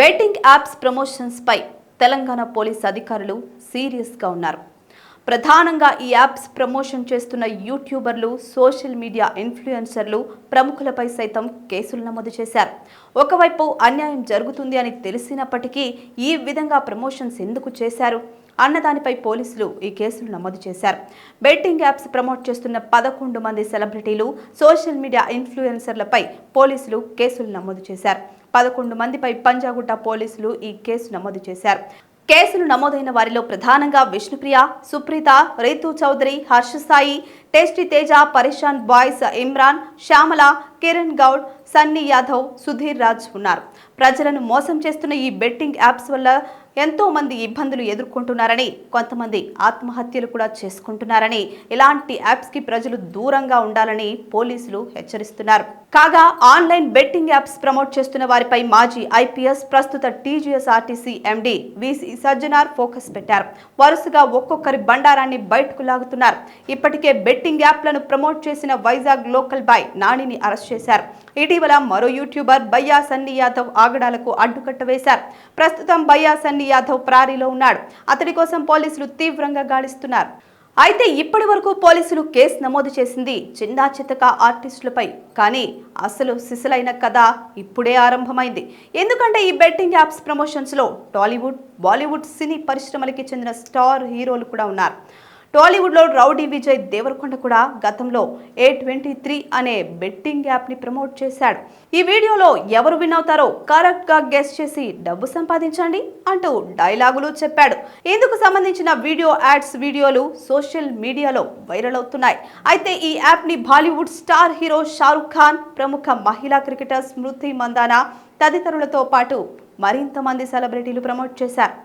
Betting apps promotions పై Telangana police అధికారులు serious గా ఉన్నారు. ప్రధానంగా ఈ యాప్స్ ప్రమోషన్ చేస్తున్న యూట్యూబర్లు, సోషల్ మీడియా ఇన్ఫ్లుయెన్సర్లు, ప్రముఖులపై సైతం కేసులు నమోదు చేశారు. ఒకవైపు అన్యాయం జరుగుతుంది అని తెలిసినప్పటికీ ఈ విధంగా ప్రమోషన్స్ ఎందుకు చేశారు అన్నదానిపై పోలీసులు ఈ కేసులు నమోదు చేశారు. బెట్టింగ్ యాప్స్ ప్రమోట్ చేస్తున్న 11 మంది సెలబ్రిటీలు, సోషల్ మీడియా ఇన్ఫ్లుయెన్సర్లపై పోలీసులు కేసులు నమోదు చేశారు. 11 మందిపై పంజాగుట్ట పోలీసులు ఈ కేసు నమోదు చేశారు. కేసులు నమోదైన వారిలో ప్రధానంగా విష్ణుప్రియ, సుప్రీత, రీతు చౌదరి, హర్ష సాయి, టేస్టీ తేజ, పరేషాన్ బాయ్స్, ఇమ్రాన్, శ్యామల, కిరణ్ గౌడ్, సన్నీ యాదవ్, సుధీర్ రాజ్ ఉన్నారు. ప్రజలను మోసం చేస్తున్న ఈ బెట్టింగ్ యాప్స్ వల్ల ఎంతో మంది ఇబ్బందులు ఎదుర్కొంటున్నారని, కొంతమంది ఆత్మహత్యలు కూడా చేసుకుంటున్నారని, ఇలాంటి యాప్స్ కి ప్రజలు దూరంగా ఉండాలని పోలీసులు హెచ్చరిస్తున్నారు. కాగా ఆన్లైన్ బెట్టింగ్ యాప్స్ ప్రమోట్ చేస్తున్న వారిపై మాజీ ఐపీఎస్, ప్రస్తుత TGSRTC MD VC Sajjanar focus పెట్టారు. వరుసగా ఒక్కొక్కరి బండారాన్ని బయటకు లాగుతున్నారు. ఇప్పటికే బెట్టింగ్ యాప్లను ప్రమోట్ చేసిన వైజాగ్ లోకల్ బాయ్ నానిని అరెస్ట్ చేశారు. ఇటీవల మరో యూట్యూబర్ బయ్యా సన్నీ యాదవ్ ఆగడాలకు అడ్డుకట్ట వేశారు. ప్రస్తుతం బయ్యా సన్నీ యాదవ్ ప్రారీలో ఉన్నాడు. అతడి కోసం పోలీసులు తీవ్రంగా గాలిస్తున్నారు. అయితే ఇప్పటి వరకు పోలీసులు కేసు నమోదు చేసింది చిన్నా చితక ఆర్టిస్టులపై. కానీ అసలు సిసలైన కథ ఇప్పుడే ఆరంభమైంది. ఎందుకంటే ఈ బెట్టింగ్ యాప్స్ ప్రమోషన్స్ లో టాలీవుడ్, బాలీవుడ్ సినీ పరిశ్రమలకి చెందిన స్టార్ హీరోలు కూడా ఉన్నారు. టాలీవుడ్ లో రౌడీ విజయ్ దేవరకొండ కూడా గతంలో A23 అనే బెట్టింగ్ యాప్ ని ప్రమోట్ చేశాడు. ఈ వీడియోలో ఎవరు విన్ అవుతారో కరెక్ట్ గా గెస్ చేసి డబ్బు సంపాదించండి అంటూ డైలాగులు చెప్పాడు. ఇందుకు సంబంధించిన వీడియోలు సోషల్ మీడియాలో వైరల్ అవుతున్నాయి. అయితే ఈ యాప్ ని బాలీవుడ్ స్టార్ హీరో షారుఖ్ ఖాన్, ప్రముఖ మహిళా క్రికెటర్ స్మృతి మందానా తదితరులతో పాటు మరింత మంది సెలబ్రిటీలు ప్రమోట్ చేశారు.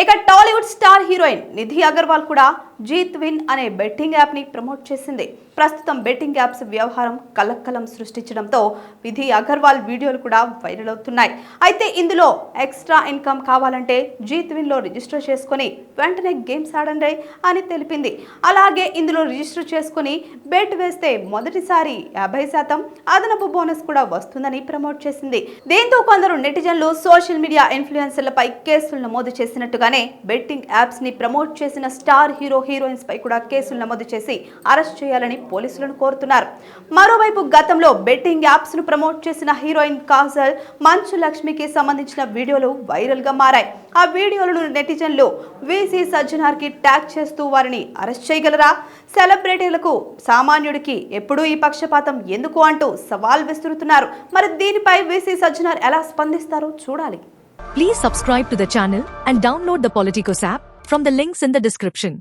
ఇక టాలీవుడ్ స్టార్ హీరోయిన్ నిధి అగర్వాల్ కూడా జీత్ విన్ అనే బెట్టింగ్ యాప్ ని ప్రమోట్ చేసింది. ప్రస్తుతం బెట్టింగ్ యాప్స్ వ్యవహారం కలకలం సృష్టించడంతో నిధి అగర్వాల్ వీడియోలు కూడా వైరల్ అవుతున్నాయి. అయితే ఇందులో ఎక్స్ట్రా ఇన్కమ్ కావాలంటే జీత్ విన్ లో రిజిస్టర్ చేసుకుని వెంటనే గేమ్స్ ఆడండి అని తెలిపింది. అలాగే ఇందులో రిజిస్టర్ చేసుకుని బెట్ వేస్తే మొదటిసారి 50% అదనపు బోనస్ కూడా వస్తుందని ప్రమోట్ చేసింది. దీంతో కొందరు నెటిజన్లు, సోషల్ మీడియా ఇన్ఫ్లుయెన్సర్లపై కేసులు నమోదు చేసినట్టుగానే బెట్టింగ్ యాప్స్ ని ప్రమోట్ చేసిన స్టార్ హీరోయిన్స్ పై కూడా కేసులు నమోదు చేసి అరెస్ట్ చేయాలని పోలీసులను కోరుతున్నారు. మరోవైపు గతంలో బెట్టింగ్ యాప్స్ ను ప్రమోట్ చేసిన హీరోయిన్ కాజల్, మంచు లక్ష్మికి సంబంధించిన వీడియోలు వైరల్ గా మారాయి. ఆ వీడియోలను నెటిజన్లు వీసీ సజ్జనార్ కి ట్యాగ్ చేస్తూ వారిని అరెస్ట్ చేయగలరా? సెలబ్రిటీలకు సామాన్యుడికి ఎప్పుడూ ఈ పక్షపాతం ఎందుకు అంటూ సవాల్ విసురుతున్నారు. మరి దీనిపై వీసీ సజ్జనార్ ఎలా స్పందిస్తారో చూడాలి. Please subscribe to the channel and download the Politicos app from the links in the description.